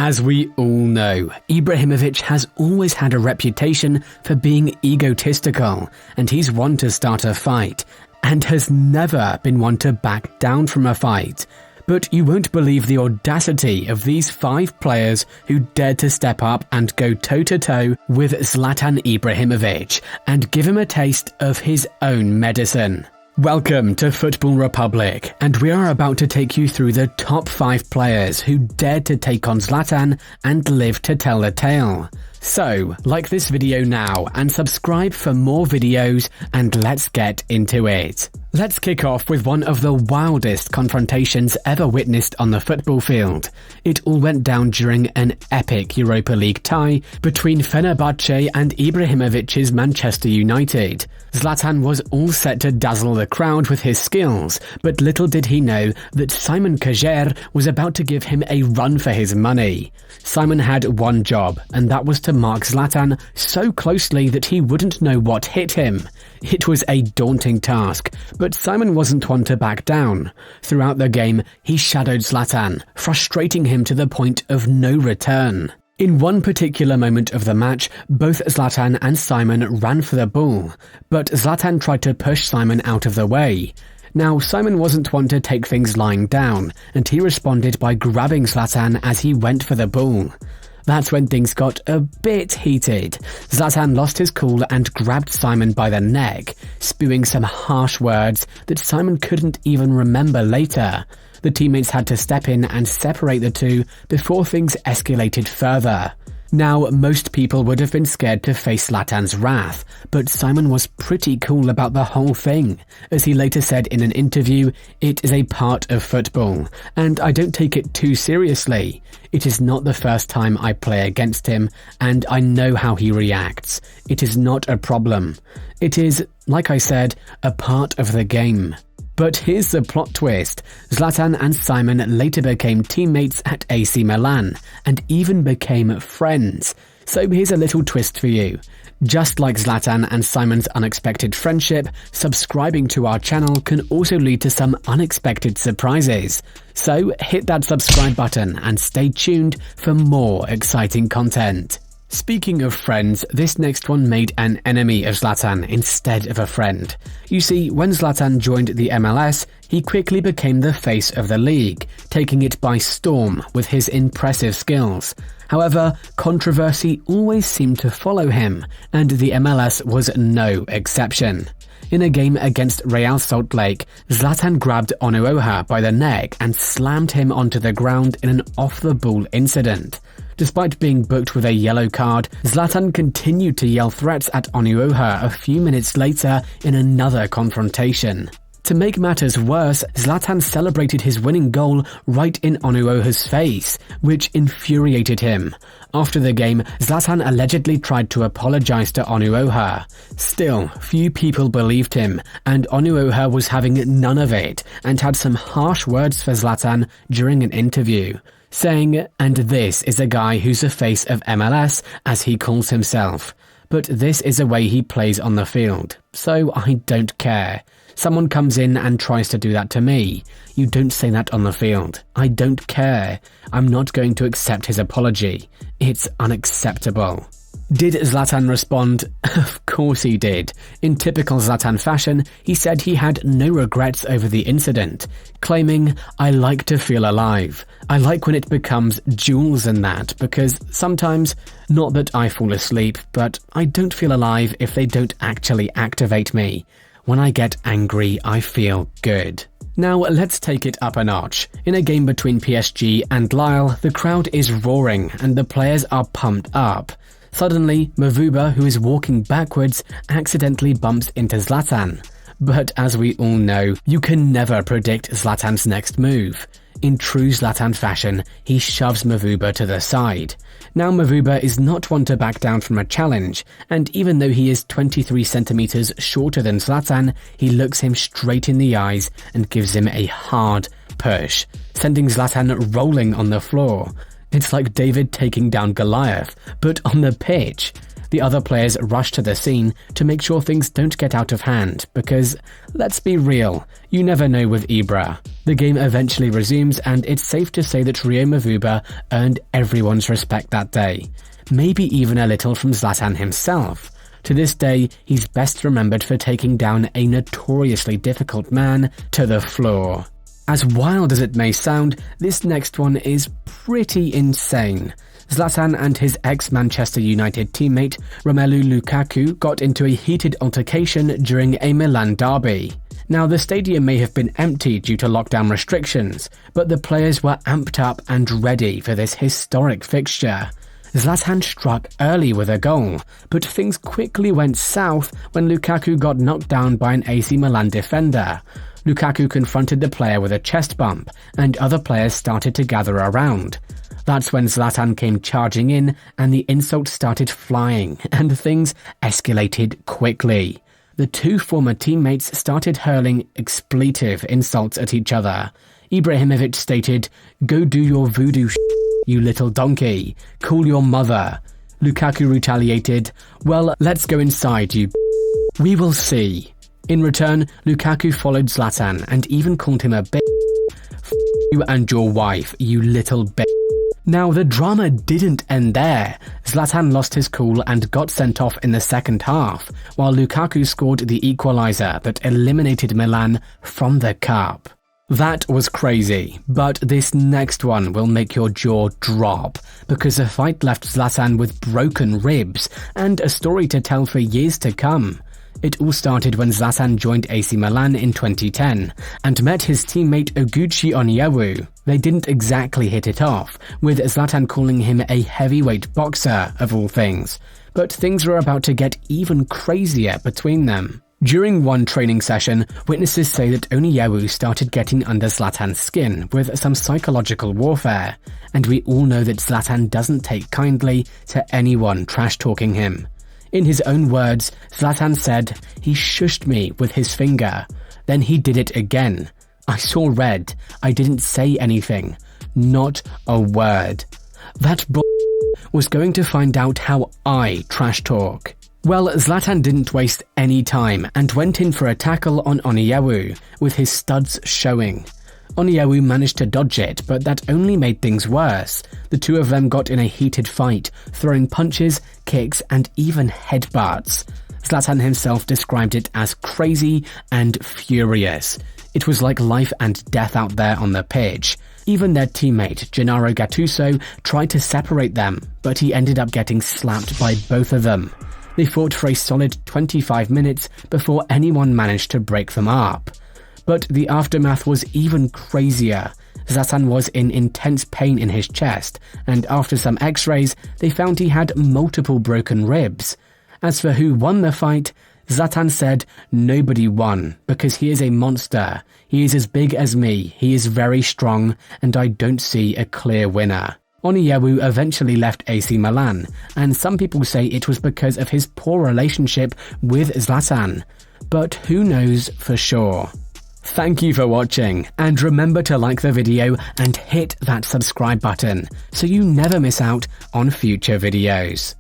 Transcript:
As we all know, Ibrahimović has always had a reputation for being egotistical, and he's one to start a fight, and has never been one to back down from a fight. But you won't believe the audacity of these 5 players who dared to step up and go toe-to-toe with Zlatan Ibrahimović and give him a taste of his own medicine. Welcome to Football Republic, and we are about to take you through the top 5 players who dared to take on Zlatan and live to tell the tale. So, like this video now and subscribe for more videos, and let's get into it. Let's kick off with one of the wildest confrontations ever witnessed on the football field. It all went down during an epic Europa League tie between Fenerbahce and Ibrahimovic's Manchester United. Zlatan was all set to dazzle the crowd with his skills, but little did he know that Simon Kjaer was about to give him a run for his money. Simon had one job, and that was to mark Zlatan so closely that he wouldn't know what hit him. It was a daunting task, but Simon wasn't one to back down. Throughout the game, he shadowed Zlatan, frustrating him to the point of no return. In one particular moment of the match, both Zlatan and Simon ran for the ball, but Zlatan tried to push Simon out of the way. Now, Simon wasn't one to take things lying down, and he responded by grabbing Zlatan as he went for the ball. That's when things got a bit heated. Zlatan lost his cool and grabbed Simon by the neck, spewing some harsh words that Simon couldn't even remember later. The teammates had to step in and separate the two before things escalated further. Now, most people would have been scared to face Zlatan's wrath, but Simon was pretty cool about the whole thing. As he later said in an interview, "It is a part of football, and I don't take it too seriously. It is not the first time I play against him, and I know how he reacts. It is not a problem. It is, like I said, a part of the game." But here's the plot twist. Zlatan and Simon later became teammates at AC Milan, and even became friends. So here's a little twist for you. Just like Zlatan and Simon's unexpected friendship, subscribing to our channel can also lead to some unexpected surprises. So hit that subscribe button and stay tuned for more exciting content. Speaking of friends, this next one made an enemy of Zlatan instead of a friend. You see, when Zlatan joined the MLS, he quickly became the face of the league, taking it by storm with his impressive skills. However, controversy always seemed to follow him, and the MLS was no exception. In a game against Real Salt Lake, Zlatan grabbed Onuoha by the neck and slammed him onto the ground in an off-the-ball incident. Despite being booked with a yellow card, Zlatan continued to yell threats at Onuoha a few minutes later in another confrontation. To make matters worse, Zlatan celebrated his winning goal right in Onuoha's face, which infuriated him. After the game, Zlatan allegedly tried to apologize to Onuoha. Still, few people believed him, and Onuoha was having none of it and had some harsh words for Zlatan during an interview, saying, "And this is a guy who's the face of MLS, as he calls himself. But this is the way he plays on the field, so I don't care. Someone comes in and tries to do that to me. You don't say that on the field. I don't care. I'm not going to accept his apology. It's unacceptable." Did Zlatan respond? Of course he did. In typical Zlatan fashion, he said he had no regrets over the incident, claiming, "I like to feel alive. I like when it becomes duels and that, because sometimes, not that I fall asleep, but I don't feel alive if they don't actually activate me. When I get angry, I feel good." Now let's take it up a notch. In a game between PSG and Lille, the crowd is roaring and the players are pumped up. Suddenly, Mavuba, who is walking backwards, accidentally bumps into Zlatan. But as we all know, you can never predict Zlatan's next move. In true Zlatan fashion, he shoves Mavuba to the side. Now Mavuba is not one to back down from a challenge, and even though he is 23 centimeters shorter than Zlatan, he looks him straight in the eyes and gives him a hard push, sending Zlatan rolling on the floor. It's like David taking down Goliath, but on the pitch. The other players rush to the scene to make sure things don't get out of hand because, let's be real, you never know with Ibra. The game eventually resumes and it's safe to say that Rio Mavuba earned everyone's respect that day. Maybe even a little from Zlatan himself. To this day, he's best remembered for taking down a notoriously difficult man to the floor. As wild as it may sound, this next one is pretty insane. Zlatan and his ex-Manchester United teammate Romelu Lukaku got into a heated altercation during a Milan derby. Now, the stadium may have been empty due to lockdown restrictions, but the players were amped up and ready for this historic fixture. Zlatan struck early with a goal, but things quickly went south when Lukaku got knocked down by an AC Milan defender. Lukaku confronted the player with a chest bump, and other players started to gather around. That's when Zlatan came charging in and the insults started flying and things escalated quickly. The two former teammates started hurling expletive insults at each other. Ibrahimović stated, "Go do your voodoo you little donkey. Call your mother." Lukaku retaliated, "Well, let's go inside, you we will see." In return, Lukaku followed Zlatan and even called him a you and your wife, you little Now, the drama didn't end there. Zlatan lost his cool and got sent off in the second half, while Lukaku scored the equaliser that eliminated Milan from the cup. That was crazy, but this next one will make your jaw drop, because the fight left Zlatan with broken ribs and a story to tell for years to come. It all started when Zlatan joined AC Milan in 2010 and met his teammate Oguchi Onyewu. They didn't exactly hit it off, with Zlatan calling him a heavyweight boxer of all things, but things were about to get even crazier between them. During one training session, witnesses say that Onyewu started getting under Zlatan's skin with some psychological warfare, and we all know that Zlatan doesn't take kindly to anyone trash-talking him. In his own words, Zlatan said, "He shushed me with his finger. Then he did it again. I saw red. I didn't say anything. Not a word." That was going to find out how I trash talk. Well, Zlatan didn't waste any time and went in for a tackle on Onyewu, with his studs showing. Onyewu managed to dodge it, but that only made things worse. The two of them got in a heated fight, throwing punches, kicks, and even headbutts. Zlatan himself described it as crazy and furious. It was like life and death out there on the pitch. Even their teammate, Gennaro Gattuso, tried to separate them, but he ended up getting slapped by both of them. They fought for a solid 25 minutes before anyone managed to break them up. But the aftermath was even crazier. Zlatan was in intense pain in his chest, and after some x-rays, they found he had multiple broken ribs. As for who won the fight, Zlatan said, "Nobody won, because he is a monster. He is as big as me, he is very strong, and I don't see a clear winner." Onyewu eventually left AC Milan, and some people say it was because of his poor relationship with Zlatan. But who knows for sure? Thank you for watching, and remember to like the video and hit that subscribe button so you never miss out on future videos.